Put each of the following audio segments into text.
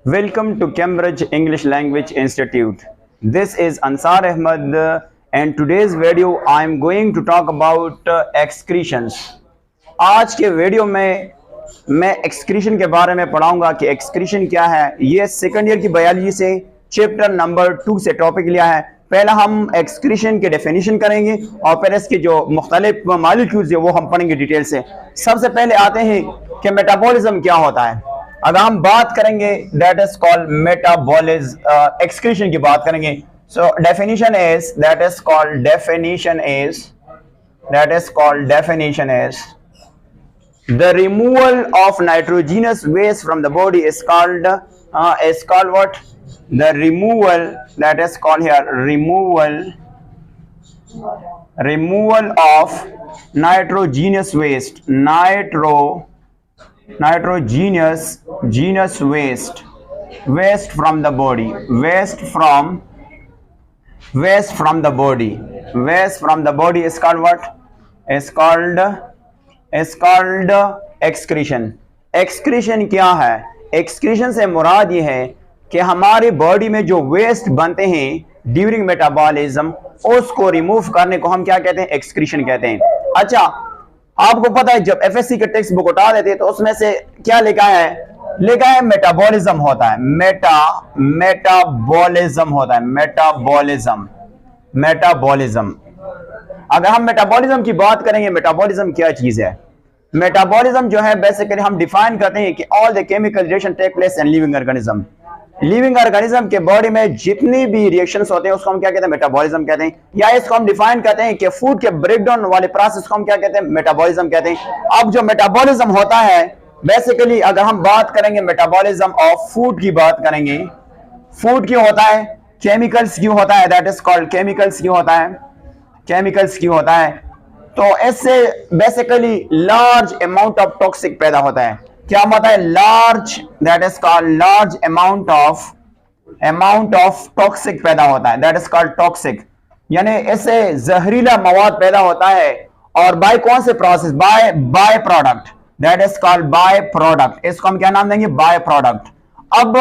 Welcome to Cambridge English Language Institute. This is Ansar Ahmed and today's video I am going to talk about excretions. आज के video में मैं excretion के बारे में पढ़ाऊंगा कि एक्सक्रीशन क्या है। ये सेकंड ईयर की बायोलॉजी से चैप्टर नंबर 2 से टॉपिक लिया है। पहला हम एक्सक्रीशन के डेफिनेशन करेंगे और फिर इसके जो मुख्तलिफ मॉलिक्यूल्स है वो हम पढ़ेंगे डिटेल से। सबसे पहले आते हैं कि मेटाबॉलिज्म क्या होता है। अगर हम बात करेंगे that is called metabolism, excretion की बात करेंगे। So definition is the removal of nitrogenous waste from the body is called what? The removal, that is called here removal of nitrogenous waste, nitrogenous waste from the body, waste from the body is called what? is called excretion. excretion क्या है? excretion से मुराद ये है कि हमारी body में जो waste बनते हैं ड्यूरिंग मेटाबॉलिज्म उसको रिमूव करने को हम क्या कहते हैं? एक्सक्रीशन कहते हैं। अच्छा, आपको पता है जब एफएससी के टेक्स्ट बुक उठा देते हैं तो उसमें से क्या लिखा है? मेटाबॉलिज्म होता है। मेटाबॉलिज्म होता है। मेटाबॉलिज्म। अगर हम मेटाबॉलिज्म की बात करेंगे, मेटाबॉलिज्म क्या चीज है? मेटाबॉलिज्म जो है बेसिकली हम डिफाइन करते हैं कि all the chemical reaction take place in living organism. Living organism के बॉडी में जितनी भी रिएक्शंस होते हैं उसको हम क्या कहते हैं? मेटाबॉलिज्म कहते हैं। या इसको हम डिफाइन करते हैं कि फूड के ब्रेकडाउन वाले प्रोसेस को हम क्या कहते हैं? मेटाबॉलिज्म कहते हैं। अब जो मेटाबॉलिज्म होता है बेसिकली अगर हम बात करेंगे मेटाबॉलिज्म ऑफ फूड की बात करेंगे, फूड क्यों होता है? केमिकल्स क्यों होता है? दैट इज कॉल्ड केमिकल्स क्यों होता है? तो इससे basically large amount of toxic पैदा होता है। क्या होता है? Large, that is called large amount of toxic पैदा होता है। दैट इज कॉल्ड टॉक्सिक, यानी इससे जहरीला मवाद पैदा होता है। और बाय कौन से process? By product, that is called by product. इसको हम क्या नाम देंगे? By product. अब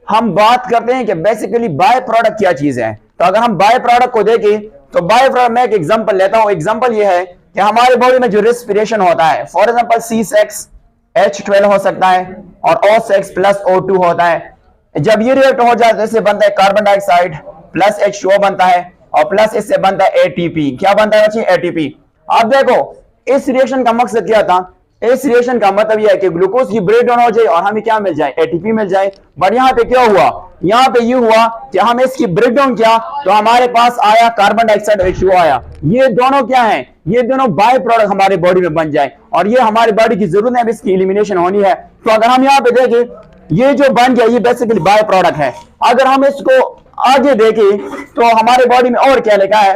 हम बात करते हैं कि बेसिकली बाय प्रोडक्ट क्या चीज है। तो अगर हम बाय प्रोडक्ट को देखें तो बाय प्रोडक्ट, मैं एक एग्जांपल लेता हूं। एग्जांपल ये है कि हमारे बॉडी में जो रेस्पिरेशन होता है, फॉर एग्जांपल C6H12 हो सकता है और O6 प्लस O2 होता है। जब ये रिएक्ट हो जाता है इससे बनता है कार्बन डाइऑक्साइड प्लस H2O बनता है और प्लस इससे बनता है ATP। क्या बनता है बच्चे? ATP। आप देखो इस रिएक्शन का मकसद क्या था? इस रिएक्शन का मतलब यह है कि ग्लूकोज की ब्रेकडाउन हो जाए और हमें क्या मिल जाए? ATP मिल जाए। बट यहाँ पे क्या हुआ? यहाँ पे ये हुआ कि हम इसकी ब्रेकडाउन किया तो हमारे पास आया कार्बन डाइऑक्साइड, H2O आया। ये दोनों क्या है? ये दोनों बाय प्रोडक्ट हमारे बॉडी में बन जाए और ये हमारी बॉडी की जरूरत है, इसकी एलिमिनेशन होनी है। तो अगर हम यहाँ पे देखें ये जो बन गया ये बेसिकली बाय प्रोडक्ट है। अगर हम इसको आगे देखें तो हमारे बॉडी में और क्या लिखा है?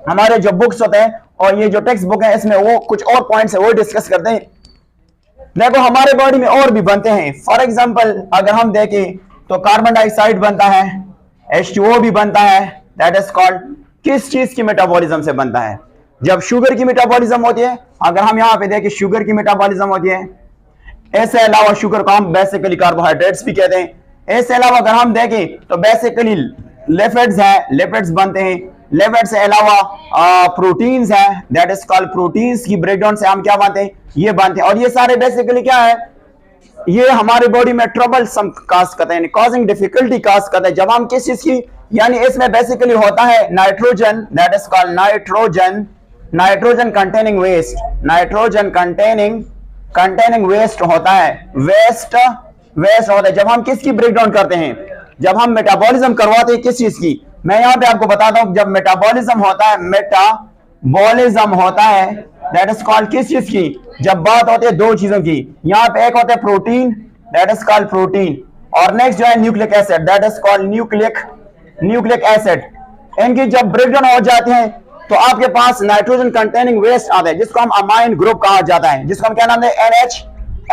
हमारे जो बुक्स होते हैं और ये जो टेक्स्ट बुक है इसमें वो कुछ और पॉइंट्स है वो डिस्कस करते हैं। देखो हमारे बॉडी में और भी बनते हैं। फॉर एग्जांपल अगर हम देखें तो कार्बन डाइऑक्साइड बनता है, H2O भी बनता है। दैट इज कॉल्ड किस चीज की मेटाबॉलिज्म से बनता है? जब शुगर की मेटाबॉलिज्म होती है। अगर हम यहाँ पे देखें शुगर की मेटाबॉलिज्म होती है। इसके अलावा शुगर को हम बेसिकली कार्बोहाइड्रेट्स भी कहते हैं। इसके अलावा अगर हम देखें तो बेसिकली लिपिड्स है, लिपिड्स बनते हैं। लिपिड्स से अलावा प्रोटीन्स है, दैट इज कॉल्ड प्रोटीन्स की ब्रेकडाउन से हम क्या बनते हैं? ये बनते हैं। और ये सारे बेसिकली क्या है? ये हमारे बॉडी में ट्रबल सम काज करते हैं, कॉजिंग डिफिकल्टी काज करते हैं। जब हम किस चीज की, यानी इसमें बेसिकली होता है nitrogen, that is called nitrogen containing waste होता है। वेस्ट होता है जब हम किसकी ब्रेकडाउन करते हैं? जब हम मेटाबॉलिज्म करवाते हैं किस चीज की? मैं यहाँ पे आपको बताता हूं। जब मेटाबॉलिज्म होता है दैट इज कॉल्ड किस चीज की? जब बात होती है दो चीजों की। यहाँ पे एक होता है protein, that is called protein, और नेक्स्ट जो है nucleic acid, that is called nucleic acid. इनकी जब ब्रेकडाउन हो जाते हैं तो आपके पास नाइट्रोजन कंटेनिंग वेस्ट आता है जिसको हम अमाइन ग्रुप कहा जाता है, जिसको हम क्या नाम देते हैं?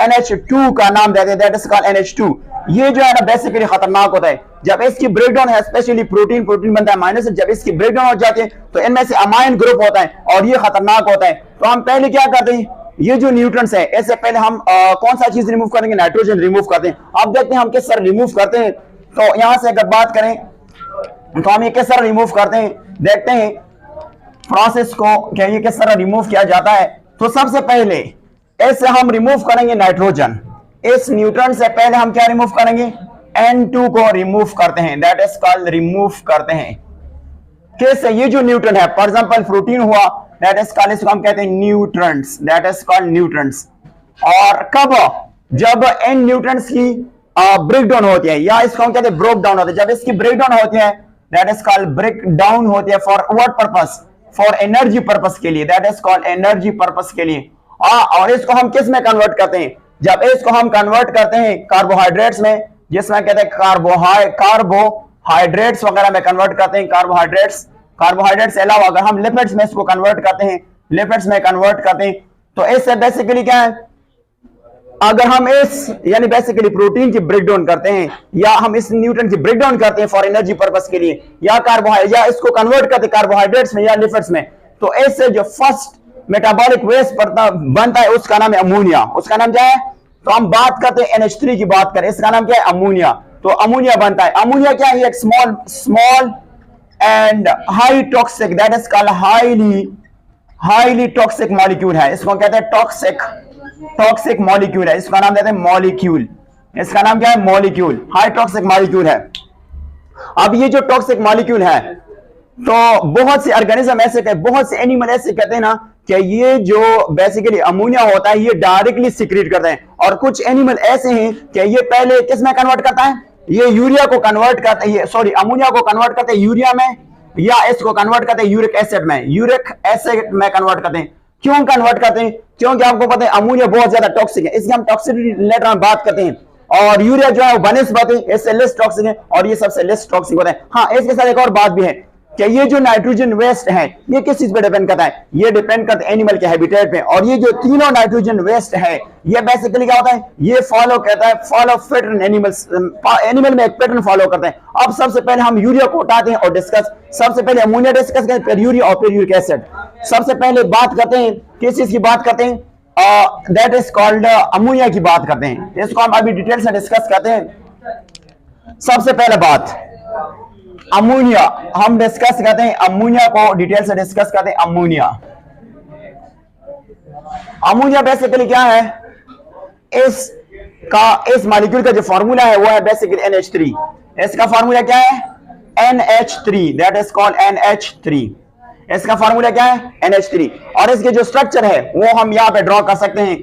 NH2 का नाम देते हैं, दैट इज कॉल्ड NH2। ये जो है ना बेसिकली खतरनाक होता है। जब इसकी ब्रेकडाउन है, स्पेशली प्रोटीन बनता है माइनस, जब इसकी ब्रेकडाउन हो जाती है तो इनमें से अमाइन ग्रुप होता है और ये खतरनाक होता है। तो हम पहले क्या करते हैं? ये जो न्यूट्रंस है, इससे पहले हम कौन सा चीज रिमूव करेंगे? नाइट्रोजन रिमूव करते हैं। अब देखते हैं हम किस तरह रिमूव करते हैं। तो यहां से अगर बात करें तो हम ये किस तरह रिमूव करते हैं, देखते हैं प्रोसेस को क्या ये किस तरह रिमूव किया जाता है। तो सबसे पहले इससे हम रिमूव करेंगे नाइट्रोजन। इस न्यूट्रन से पहले हम क्या रिमूव करेंगे? N2 को रिमूव करते हैं, दैट इज कॉल्ड रिमूव करते हैं। कैसे? ये जो न्यूट्रन है, फॉर एग्जांपल प्रोटीन हुआ, दैट इज कॉल्ड, इसको हम कहते हैं nutrients, that is called nutrients. और कब? जब इन न्यूट्रंस की ब्रेक डाउन होती है, या इसको हम कहते हैं ब्रोक डाउन होती है। जब इसकी ब्रेक डाउन होती है, that is called break down होती है for what purpose? For energy purpose के लिए, that is called energy purpose के लिए। और इसको हम किस में कन्वर्ट करते हैं? जब इसको हम कन्वर्ट करते हैं कार्बोहाइड्रेट्स में, जिसमें कहते हैं कार्बोहाइड्रेट्स वगैरह में कन्वर्ट करते हैं। कार्बोहाइड्रेट्स के अलावा अगर हम लिपिड्स में इसको कन्वर्ट करते हैं, लिपिड्स में कन्वर्ट करते हैं, तो इससे बेसिकली क्या है? अगर हम इस यानी बेसिकली प्रोटीन की ब्रेकडाउन करते हैं, या हम इस न्यूट्रन की ब्रेकडाउन करते हैं फॉर एनर्जी पर्पस के लिए, या कार्बोहाइड्रेट, या इसको कन्वर्ट करते हैं कार्बोहाइड्रेट्स में या लिपिड्स में, तो इससे जो फर्स्ट मेटाबॉलिक वेस्ट बनता है उसका नाम है अमोनिया। उसका नाम क्या है? तो हम बात करते हैं NH3 की बात करें, इसका नाम क्या है? अमोनिया। तो अमोनिया बनता है। अमोनिया क्या है? एक small and high toxic, that is called highly toxic molecule है। इसको कहते हैं टॉक्सिक मॉलिक्यूल है। इसका नाम देते हैं मॉलिक्यूल। इसका नाम क्या है? मॉलिक्यूल, हाई टॉक्सिक मॉलिक्यूल है। अब ये जो टॉक्सिक मॉलिक्यूल है, तो बहुत से ऑर्गेनिज्म ऐसे, बहुत से एनिमल ऐसे कहते हैं ना कि ये जो बेसिकली अमोनिया होता है ये डायरेक्टली सिक्रीट करते हैं, और कुछ एनिमल ऐसे हैं कि ये पहले किस में कन्वर्ट करता है? ये यूरिया को कन्वर्ट करता है, सॉरी अमोनिया को कन्वर्ट करते हैं यूरिया में, या इसको कन्वर्ट करते हैं यूरिक एसिड में। यूरिक एसिड में कन्वर्ट करते हैं। क्यों कन्वर्ट करते हैं? क्योंकि आपको पता है अमोनिया बहुत ज्यादा टॉक्सिक है, इसकी हम टॉक्सिसिटी लेटर में बात करते हैं। और यूरिया जो है वो बनस्पत है, इससे लेस टॉक्सिक है, और ये सबसे लेस टॉक्सिक होता है। हाँ, इसके साथ एक और बात भी है कि ये जो नाइट्रोजन वेस्ट है ये किस चीज पे डिपेंड करता है? ये डिपेंड करता है एनिमल के हैबिटेट पे। और ये जो तीनों नाइट्रोजन वेस्ट है ये बेसिकली क्या होता है? ये फॉलो करता है, फॉलो पैटर्न, एनिमल में एक पैटर्न फॉलो करते हैं। अब सबसे पहले हम यूरिया को उठाते हैं और डिस्कस, सबसे पहले अमोनिया डिस्कस करते हैं, फिर यूरिया और फिर यूरिक एसिड। सबसे पहले बात करते हैं किस चीज की बात करते हैं? दैट इज कॉल्ड अमोनिया की बात करते हैं। इसको हम अभी डिटेल से डिस्कस करते हैं। सबसे पहले बात अमोनिया हम डिस्कस करते हैं, अमोनिया को डिटेल से डिस्कस करते हैं। अमोनिया बेसिकली क्या है? इस मॉलिक्यूल का जो फार्मूला है वो है बेसिकली NH3। इसका फार्मूला क्या है? NH3, that is called NH3। इसका फार्मूला क्या है? NH3। और इसके जो स्ट्रक्चर है वो हम यहाँ पे ड्रॉ कर सकते हैं।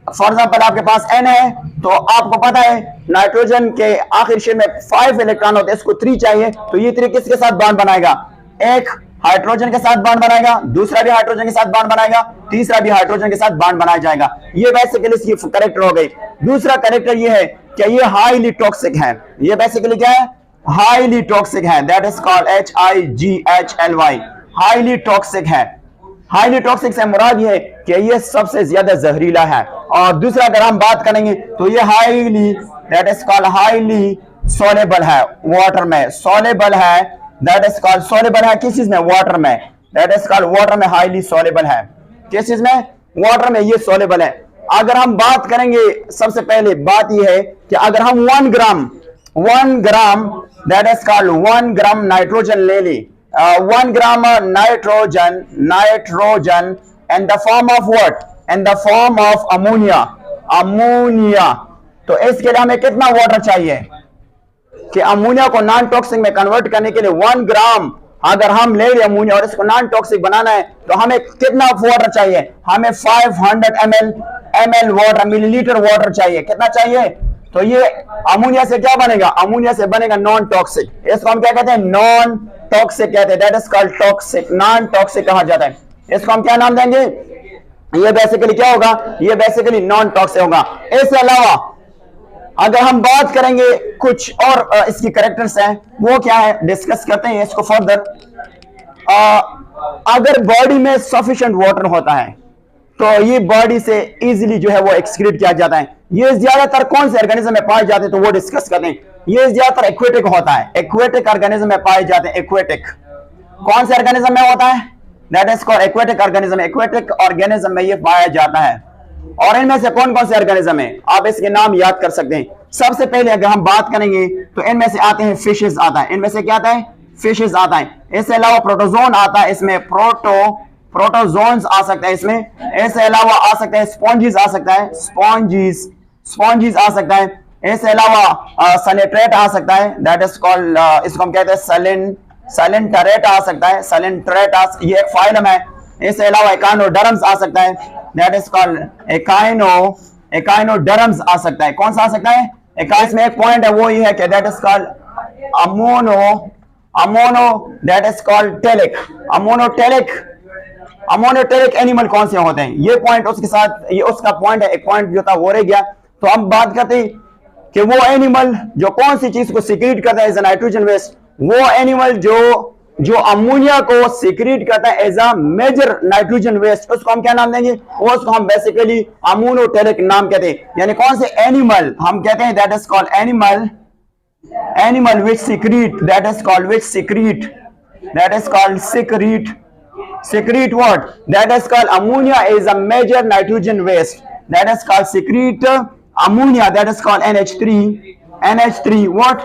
फॉर एग्जाम्पल आपके पास N है, तो आपको पता है नाइट्रोजन के आखिर शेल में 5 इलेक्ट्रॉन होते हैं, इसको 3 चाहिए, तो ये 3 किसके साथ बॉन्ड बनाएगा? एक हाइड्रोजन के साथ बॉन्ड बनाएगा, दूसरा भी हाइड्रोजन के साथ बॉन्ड बनाएगा, तीसरा भी हाइड्रोजन के साथ बॉन्ड बनाया जाएगा। ये बेसिकली इसकी कैरेक्टर हो गई। दूसरा कैरेक्टर ये है कि ये हाईली टॉक्सिक है। ये बेसिकली क्या है? हाईली टॉक्सिक है, that is called HIGHLY, highly toxic है। हाईली टॉक्सिक से मुराद ये है कि ये सबसे ज्यादा जहरीला है। और दूसरा अगर हम बात करेंगे तो ये highly, that is called highly soluble है, वाटर में सोलेबल है, दैट इज कॉल्ड सोलेबल है किस चीज में? वाटर में, दैट इज कॉल्ड वाटर में हाईली सोलेबल है। किस चीज में? वाटर में ये सोलेबल है। अगर हम बात करेंगे, सबसे पहले बात ये है कि अगर हम 1 ग्राम that is called 1 gram nitrogen ले ली, 1 gram nitrogen in the form of what? In the form of ammonia. तो इसके लिए हमें कितना वाटर चाहिए कि अमोनिया को नॉन टॉक्सिक में कन्वर्ट करने के लिए? 1 ग्राम अगर हम ले लिया अमोनिया और इसको नॉन टॉक्सिक बनाना है तो हमें कितना वाटर चाहिए? हमें 500 ml वाटर, मिलीलीटर वाटर चाहिए। कितना चाहिए? तो ये अमोनिया से क्या बनेगा? अमोनिया से बनेगा नॉन टॉक्सिक। इसको हम क्या कहते हैं? नॉन टॉक्सिक कहते हैं, that is called toxic, non toxic कहा जाता है। इसको हम क्या नाम देंगे? ये बेसिकली क्या होगा? ये बेसिकली नॉन टॉक्सिक होगा। इसके अलावा अगर हम बात करेंगे कुछ और इसकी कैरेक्टर्स हैं, वो क्या है डिस्कस करते हैं इसको फर्दर। अगर बॉडी में सफिशिएंट वाटर होता है तो ये बॉडी से इजीली जो है वो एक्सक्रीट किया जाता है। ये ज्यादातर कौन से ऑर्गेनिज्म में पाए जाते हैं तो वो डिस्कस करते हैं। ये ज्यादातर एक्वेटिक होता है, एक्वेटिक ऑर्गेनिज्म में पाए जाते हैं। एक्वेटिक कौन से ऑर्गेनिज्म में होता है? That is called aquatic organism. Aquatic organism में ये पाया जाता है। और इनमें से कौन कौन से ऑर्गेनिज्म है, आप इसके नाम याद कर सकते हैं। सबसे पहले अगर हम बात करेंगे तो इनमें से आते हैं फिशेस आता है, इनमें से क्या आता है, फिशेस आता है। इसके अलावा प्रोटोजोन आता है, इसमें प्रोटोजोन्स आ सकता है इसमें। इसके अलावा आ सकता है स्पॉन्जीज आ सकता है, स्पॉन्जीज आ सकता है। इसके अलावा सैलिट्रेट आ सकता है, दैट इज कॉल्ड, इसको हम कहते हैं सैलिन्टरेट आ सकता है, सैलिन्टरेट ये एक फाइलम है। इसके अलावा एकाइनोडर्म्स आ सकता है, दैट इज कॉल्ड एकाइनोडर्म्स आ सकता है। कौन सा आ सकता है, इसमें एक पॉइंट है वो ये है कि that is called ammono that is called telic. Ammonotelic animal कौन से होते हैं, ये पॉइंट उसके साथ, ये उसका पॉइंट है, एक पॉइंट जो था वो रह गया। तो हम बात करते हैं कि वो एनिमल जो कौन सी चीज को सीक्रेट करता है एज अ नाइट्रोजन वेस्ट, वो एनिमल जो अमोनिया को सीक्रेट करता है as a major nitrogen waste, उसको हम क्या नाम देंगे, उसको हम बेसिकली अमोनोटेरिक नाम कहते हैं। यानी कौन से एनिमल हम कहते हैं, that is called animal which secrete, that is called secrete what, that is called ammonia is a major nitrogen waste, that is called secrete ammonia, that is called NH3 what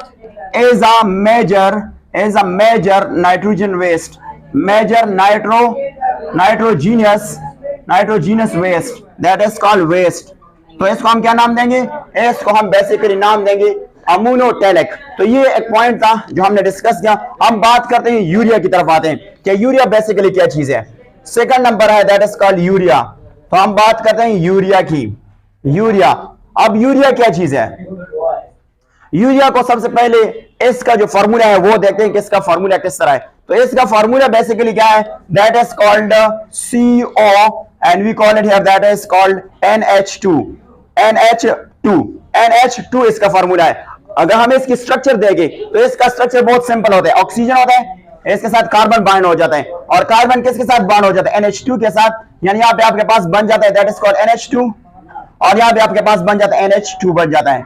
is a major nitrogen waste, major nitrogenous waste, that is called waste। तो इसको हम क्या नाम देंगे, इसको हम basically नाम देंगे अमोनोटेलिक। तो ये एक पॉइंट था जो हमने डिस्कस किया। हम बात करते हैं यूरिया की तरफ आते हैं कि यूरिया बेसिकली क्या चीज है। सेकंड नंबर है दैट इज कॉल्ड यूरिया। तो हम बात करते हैं यूरिया की। अब यूरिया क्या चीज है, यूरिया को सबसे पहले इसका जो फॉर्मूला है वो देखते हैं कि इसका फॉर्मूला किस तरह है। तो इसका फॉर्मूला बेसिकली क्या है, that is called CO and we call it here that is called NH2 इसका फॉर्मूला है। अगर हम इसकी स्ट्रक्चर देंगे तो इसका स्ट्रक्चर बहुत सिंपल होता है, ऑक्सीजन होता है, इसके साथ कार्बन बाइंड हो जाता है, और कार्बन किसके साथ बाइंड हो जाता है, NH2 के साथ। यानी यहाँ पे आपके पास बन जाता है दैट इज कॉल्ड NH2, और यहाँ पे आपके पास बन जाता है NH2 बन जाता है।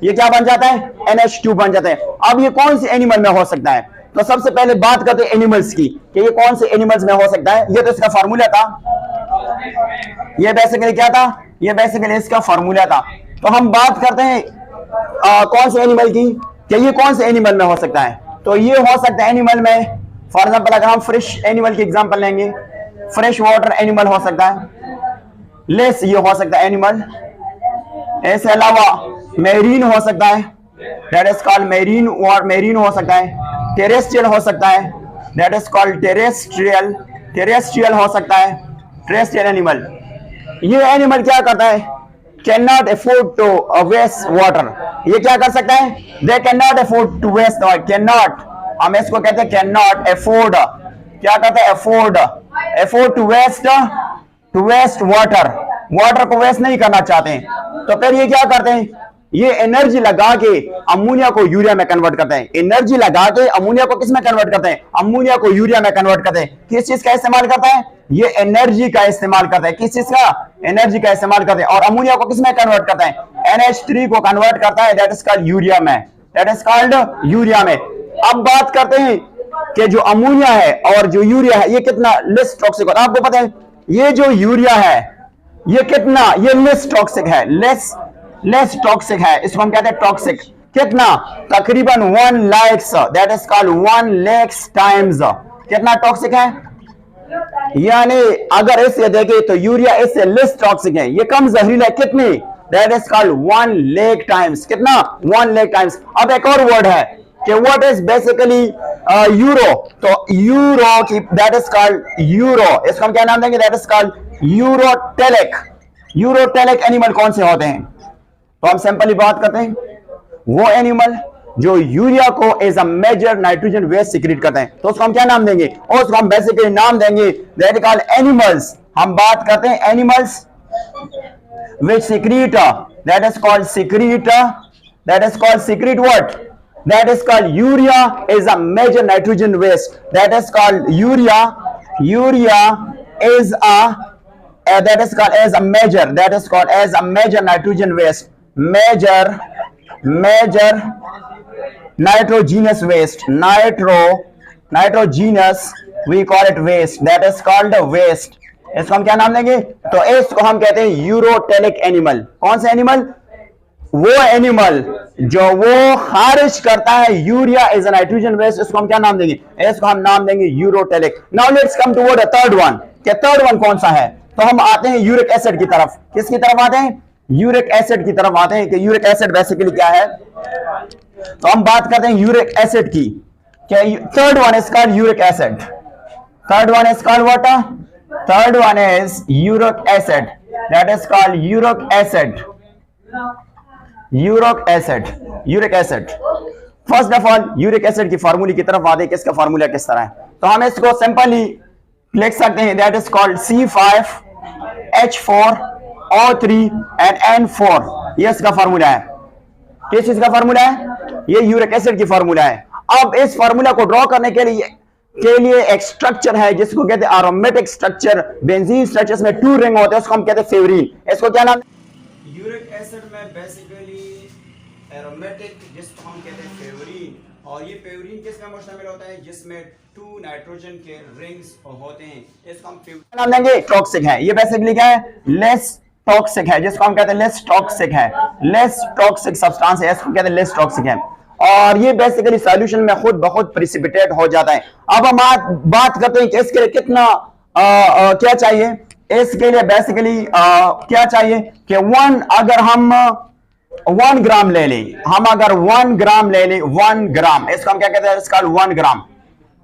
ये क्या बन जाता है, NH2 बन जाता है। अब ये कौन से एनिमल में हो सकता है, तो सबसे पहले बात करते हैं एनिमल्स की कि ये कौन से एनिमल्स में हो सकता है। ये तो इसका फॉर्मूला था, ये बेसिकली क्या था, ये बेसिकली इसका फॉर्मूला था। तो हम बात करते हैं कौन से एनिमल की कि ये कौन से एनिमल में हो सकता है। तो ये हो सकता है एनिमल में, फॉर एग्जांपल अगर हम फ्रेश एनिमल की एग्जांपल लेंगे, फ्रेश वाटर एनिमल हो सकता है, लेस ये हो सकता है एनिमल। इसके अलावा मेरीन हो सकता है, दैट इज कॉल्ड मेरीन, और मेरीन हो सकता है, टेरेस्ट्रियल हो सकता है, दैट इज कॉल्ड टेरेस्ट्रियल हो सकता है, टेरेस्ट्रियल एनिमल। ये एनिमल क्या करता है, can not afford to waste water. ये क्या कर सकता है, they can not afford to waste, can not, हम इसको कहते हैं कैन नॉट अफोर्ड, क्या कहते हैं अफोर्ड टू वेस्ट वाटर को वेस्ट नहीं करना चाहते हैं। तो फिर ये क्या करते हैं, ये एनर्जी लगा के अमोनिया को यूरिया में कन्वर्ट करते हैं, एनर्जी लगा के अमोनिया को किस में कन्वर्ट करते हैं, अमोनिया को यूरिया में कन्वर्ट करते हैं। किस चीज का इस्तेमाल करता है, ये एनर्जी का इस्तेमाल करता है, किस चीज का, एनर्जी का इस्तेमाल करते हैं। और अमोनिया को किस में कन्वर्ट करता है, NH3 को कन्वर्ट करता है, दैट इज कॉल्ड यूरिया में, दैट इज कॉल्ड यूरिया में। अब बात करते हैं कि जो अमोनिया है और जो यूरिया है ये कितना लेस टॉक्सिक होता है। आपको पता है ये जो यूरिया है ये कितना, ये लेस टॉक्सिक है, लेस टॉक्सिक है, इसको हम कहते हैं टॉक्सिक। कितना, तकरीबन 1 lakhs, that is called 1 lakhs times. कितना टॉक्सिक है, यानी अगर इसे देखें तो यूरिया इससे लेस टॉक्सिक है, ये कम जहरीला है, कितनी, that is called 1 lakh times. कितना, 1 lakh टाइम्स। अब एक और वर्ड है कि व्हाट इज बेसिकली यूरो। तो यूरो की, दैट इज कॉल्ड यूरो, इसको हम क्या नाम देंगे, दैट इज कॉल्ड यूरोटेलिक एनिमल कौन से होते हैं। तो हम सिंपली बात करते हैं वो एनिमल जो यूरिया को as a major nitrogen waste secrete करते हैं। तो उसको हम क्या नाम देंगे, और उसको हम बेसिकली नाम देंगे दैट इज कॉल्ड एनिमल्स। हम बात करते हैं animals which secrete, that is called secrete what, that is called urea is a major nitrogen waste, that is called urea is a that is called as a major nitrogen waste, major nitrogenous waste, nitrogenous we call it waste, that is called waste, इसको हम क्या नाम देंगे? तो इसको हम कहते हैं यूरोटेलिक एनिमल। कौन सा एनिमल? वो एनिमल जो वो खारिज करता है urea as a nitrogen waste, इसको हम क्या नाम देंगे? इसको हम नाम देंगे ureotelic. Now let's come toward a third one. क्या थर्ड वन कौन सा है? तो हम आते हैं यूरिक एसिड की तरफ। किसकी तरफ आते हैं? यूरिक एसिड की तरफ आते हैं कि यूरिक एसिड बेसिकली क्या है। तो हम बात करते हैं यूरिक एसिड की। क्या third one is called uric acid. Third one is called what? Third one is uric acid, that is called uric acid. Uric acid, uric acid. First of all uric acid की फार्मूले की तरफ आते हैं। किसका formula किस तरह है? तो हम इसको सिंपली लिख सकते हैं, that is called C5H4O3 and N4। ये इसका फार्मूला है। किस चीज का फार्मूला है? ये यूरिक एसिड की फार्मूला है। अब इस फार्मूला को ड्रॉ करने के लिए एक स्ट्रक्चर है जिसको कहते हैं एरोमेटिक स्ट्रक्चर। बेंजीन स्ट्रक्चर्स में 2 रिंग होते हैं, उसको हम कहते हैं फेवरीन। इसको क्या नाम? यूरिक एसिड में बेसिकली एरोमेटिक जिसको हम कहते हैं फेवरीन, और ये फेवरीन किसमें मुश्तमिल होता है? जिसमें 2 नाइट्रोजन के रिंग्स होते हैं। इसको हम फेवरीन नाम देंगे। टॉक्सिक है ये, बेसिकली क्या है? लेस टॉक्सिक है, जिसको हम कहते हैं लेस टॉक्सिक है। लेस टॉक्सिक सब्सटेंस है, इसको कहते हैं लेस टॉक्सिक है। और ये बेसिकली सॉल्यूशन में खुद बहुत प्रिसिपिटेट हो जाता है। अब हम बात करते हैं कि इसके लिए कितना क्या चाहिए। इसके लिए बेसिकली क्या चाहिए कि अगर हम 1 ग्राम ले लें, हम अगर 1 ग्राम ले लें, 1 ग्राम, इसको हम क्या कहते हैं? इसका 1 gram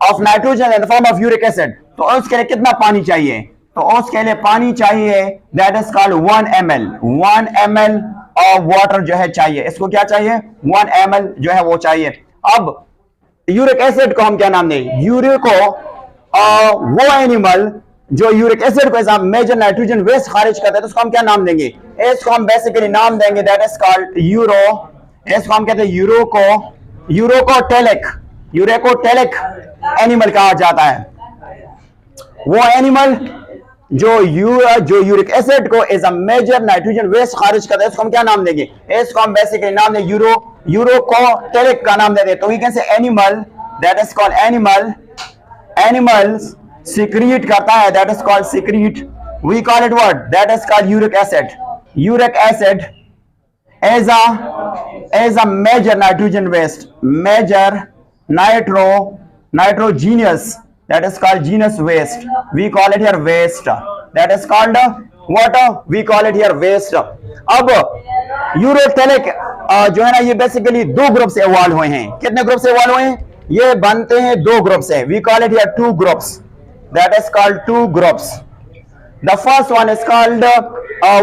of nitrogen in the form of uric acid. तो उसके लिए कितना पानी चाहिए? तो उसके लिए पानी चाहिए, that is called 1 ml। 1 ml of water जो है चाहिए। इसको क्या चाहिए? 1 ml जो है वो चाहिए। अब यूरिक एसिड को हम क्या नाम दें? यूरिक को वो एनिमल जो यूरिक एसिड को as a major nitrogen waste खारिज करता है, तो उसको हम क्या नाम देंगे? इसको हम बेसिकली नाम देंगे, दैट इज कॉल्ड यूरो। इसको हम कहते हैं यूरोकोटेलिक। यूरोकोटेलिक एनिमल कहा जाता है। वो एनिमल जो यूरिक एसिड को as a major nitrogen waste खारिज करता है, इसको हम क्या नाम देंगे? इसको हम बेसिकली नाम देंगे यूरोकोटेलिक का नाम देंगे। तो we can say animal, that is called animals secrete करता है, that is called secrete. We call it what? That is called uric acid. Uric acid is a major nitrogen waste, major nitrogenous, that is called genus waste. We call it here waste. That is called what? We call it here waste. अब यूरोटेलिक जो है ना, ये basically 2 group से evolve हुए हैं। कितने group से इवॉल्व हुए हैं? ये बनते हैं 2 ग्रुप से। We call it here 2 groups. That is called 2 groups. The first one is called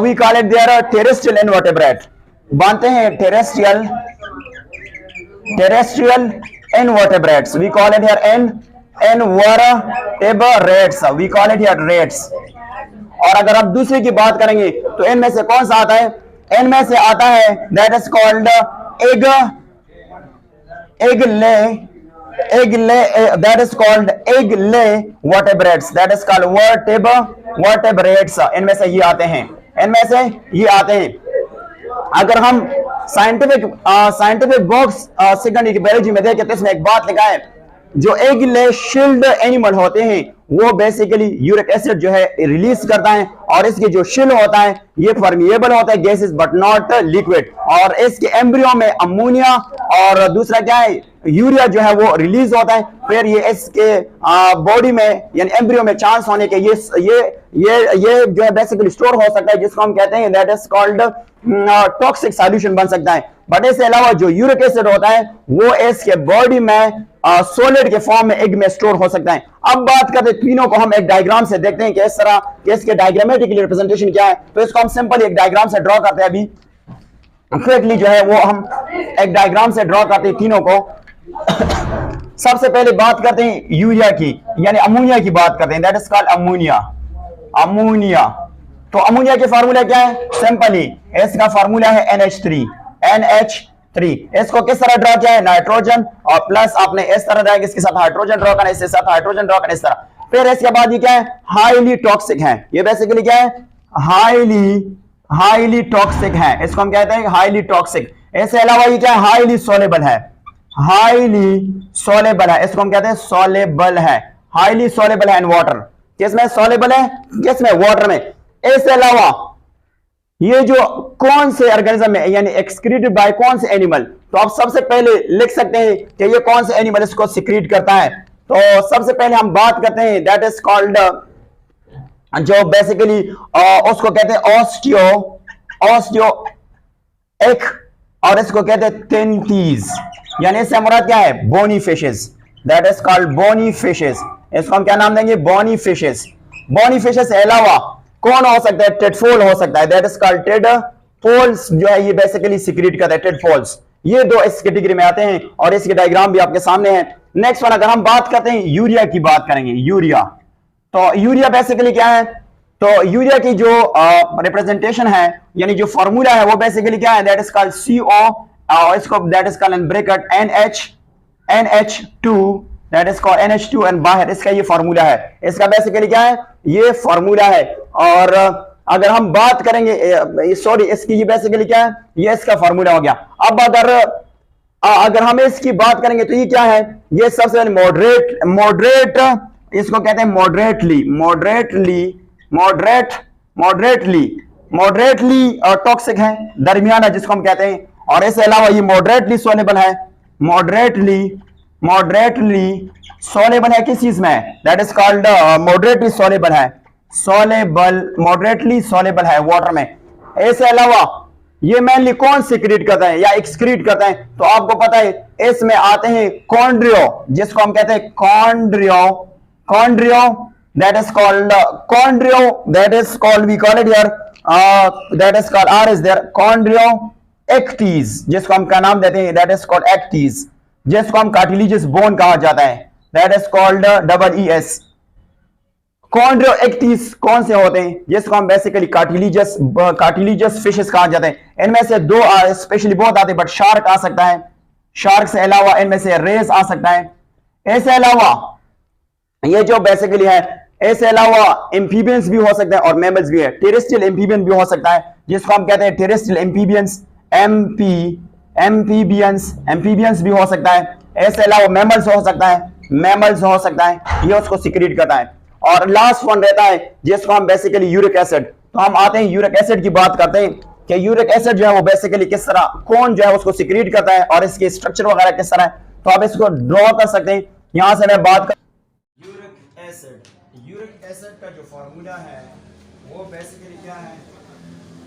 we call it there terrestrial invertebrate. बनते हैं terrestrial invertebrates. We call it here invertebrates. We call it here rates. और अगर आप दूसरे की बात करेंगे तो इनमें से कौन सा आता है? इनमें से आता है that is called that is called egg lay vertebrates. That is called vertebrates. इनमें से ये आते हैं, इनमें से ये आते हैं। अगर हम साइंटिफिक बॉक्स सेकेंड की बायोलॉजी में देखें तो इसमें एक बात लिखा है, जो एग ले शिल्ड एनिमल होते हैं वो बेसिकली यूरिक एसिड जो है रिलीज करता है, और इसके जो शिल होता है ये परमिएबल होता है गैसेस बट नॉट लिक्विड, और इसके एम्ब्रियो में अमोनिया और दूसरा क्या है यूरिया जो है वो रिलीज होता है। फिर ये इसके बॉडी में यानी एम्ब्रियो में चांस होने के ये जो है बेसिकली स्टोर हो सकता है, जिसको हम कहते हैं that is called toxic solution बन सकता है। बट इसके अलावा जो यूरिक एसिड होता है वो इसके बॉडी में सॉलिड के फॉर्म में एग में स्टोर हो सकता है। अब बात करते हैं तीनों को हम एक डायग्राम से देखते हैं कि इस तरह कि इसके डायग्रामेटिकली रिप्रेजेंटेशन क्या है। तो इसको हम सिंपल एक डायग्राम से ड्रॉ करते हैं। अभी क्विकली जो है वो हम एक डायग्राम से ड्रॉ करते हैं तीनों को। सबसे पहले बात करते हैं यूरिया की यानी अमोनिया की बात करते हैं, दैट इज कॉल्ड अमोनिया। तो अमोनिया के फार्मूला क्या है? सिंपली इसका फार्मूला है NH3। इसको किस तरह ड्रॉ किया है? नाइट्रोजन और प्लस आपने इस तरह ड्रॉ किया, इसके साथ हाइड्रोजन ड्रॉ करना, इसके साथ हाइड्रोजन ड्रॉ करना, इस तरह। फिर इसके बाद ये क्या है? हाईली टॉक्सिक है। ये बेसिकली क्या है? हाईली टॉक्सिक है। इसको हम कहते हैं हाईली टॉक्सिक। इसके अलावा ये क्या है? हाईली सोलेबल है। इसको हम कहते हैं सोलेबल है, हाईली सोलेबल है इन वाटर। किस में सॉल्युबल है, किस में, वाटर में। इसके अलावा ये जो कौन से ऑर्गेनिज्म है यानी एक्सक्रीटेड बाय कौन से एनिमल, तो आप सबसे पहले लिख सकते हैं कि ये कौन से एनिमल इसको सिक्रीट करता है। तो सबसे पहले हम बात करते हैं दैट इज कॉल्ड, जो बेसिकली उसको कहते हैं ऑस्टियो एक, और इसको कहते हैं टेंटीज, यानी इससे मुराद क्या है, bony fishes, that is called bony fishes. इसको हम क्या नाम देंगे, बोनी फिशेस। बोनी फिशेस के अलावा कौन हो सकता है, टेडफोल हो सकता है, दैट इज कॉल्ड टेडफोल्स, जो है ये बेसिकली सिक्रीट करता है, टेडफोल्स। ये दो इस कैटेगरी में आते हैं और इसके डायग्राम भी आपके सामने है। नेक्स्ट वन, अगर हम बात करते हैं यूरिया की बात करेंगे, यूरिया, तो यूरिया बेसिकली क्या है, तो यूरिया की जो रिप्रेजेंटेशन है यानी जो फॉर्मूला है वो बेसिकली क्या है, दैट इज कॉल्ड CO, इसको that is called in bracket NH2, that is called NH2 and बाहर इसका ये फॉर्मूला है। इसका बेसिकली क्या है, ये फॉर्मूला है। और अगर हम बात करेंगे, सॉरी इसकी ये बेसिकली क्या है, ये इसका फॉर्मूला हो गया। अब अगर हम इसकी बात करेंगे तो ये क्या है, ये सबसे मॉडरेट इसको कहते हैं मॉडरेटली और टॉक्सिक है, दरमियाना जिसको हम कहते हैं। और इसके अलावा ये मॉडरेटली सोलेबल है, मॉडरेटली सोलेबल है किस चीज में, that is called moderately soluble है, मॉडरेटली सोलेबल है वाटर में। इसके अलावा ये मेनली कौन सिक्रीट करता है या एक्सक्रीट करता है, तो आपको पता है इसमें आते हैं कॉन्ड्रियो, जिसको हम कहते हैं कॉन्ड्रियो, that is called chondrio, that is called, we call it here, that is called, R is there, chondroichthyes, जिसको हम क्या नाम देते हैं, that is called ecthyes, जिसको हम कार्टिलेजियस बोन कहा जाता है, that is called EES। chondroichthyes कौन से होते हैं, जिसको हम बेसिकली कार्टिलेजियस फिशेस कहा जाता है। इनमें से दो स्पेशली बहुत आते हैं, बट शार्क आ सकता है, शार्क से अलावा इनमें से रेस आ सकता है। इसके अलावा ये जो बेसिकली है, इसके अलावा एम्फीबियंस भी हो सकता है और मैमल्स भी है, टेरेस्ट्रियल एम्फीबियन भी हो सकता है, जिसको हम कहते हैं टेरेस्ट्रियल एम्फीबियंस, एम्फीबियंस भी हो सकता है। इसके अलावा मैमल्स हो सकता है, ये उसको सिक्रीट करता है। और लास्ट वन रहता है जिसको हम बेसिकली यूरिक एसिड, तो हम आते हैं यूरिक एसिड की बात करते हैं कि यूरिक एसिड जो है वो बेसिकली किस तरह, कौन जो है उसको सिक्रीट करता है और इसके स्ट्रक्चर वगैरह किस तरह है, तो आप इसको ड्रॉ कर सकते हैं। यहां से मैं बात कर यूरिक एसिड का जो फॉर्मूला है वो बेसिकली क्या है,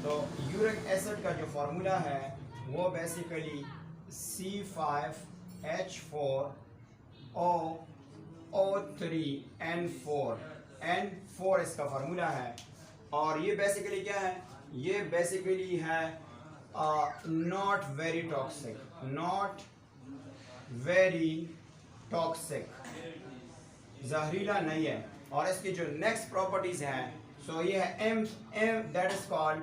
तो यूरिक एसिड का जो फॉर्मूला है वो बेसिकली C5H4O3N4 इसका फॉर्मूला है। और ये बेसिकली क्या है, ये बेसिकली है नॉट वेरी टॉक्सिक, जहरीला नहीं है। और इसकी जो नेक्स्ट प्रॉपर्टीज हैं, सो ये है M that is called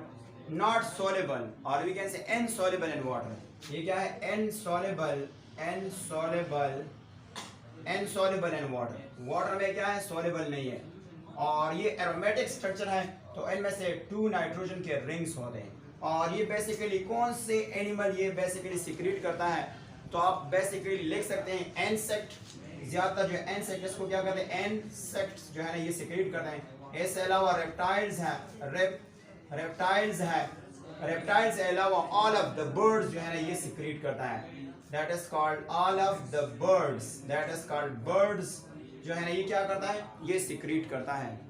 not soluble, और we can say insoluble in water. ये क्या है, इनसोलेबल इन वाटर में क्या है, सोलेबल नहीं है। और ये एरोमेटिक स्ट्रक्चर है, तो इनमें से 2 नाइट्रोजन के रिंग्स होते हैं। और ये बेसिकली कौन से एनिमल ये बेसिकली सिक्रीट करता है, तो आप बेसिकली लिख सकते हैं इंसेक्ट, ज्यादातर जो इंसेक्ट इसको क्या कहते हैं, इंसेक्ट्स जो है ना ये सिक्रीट करते हैं। इसके अलावा रेप्टाइल्स हैं, रेप्टाइल्स के अलावा ऑल ऑफ द बर्ड्स जो है ना ये सिक्रीट करता है, that is called all of the birds, that is called birds जो है ना ये क्या करता है, ये सिक्रीट करता है।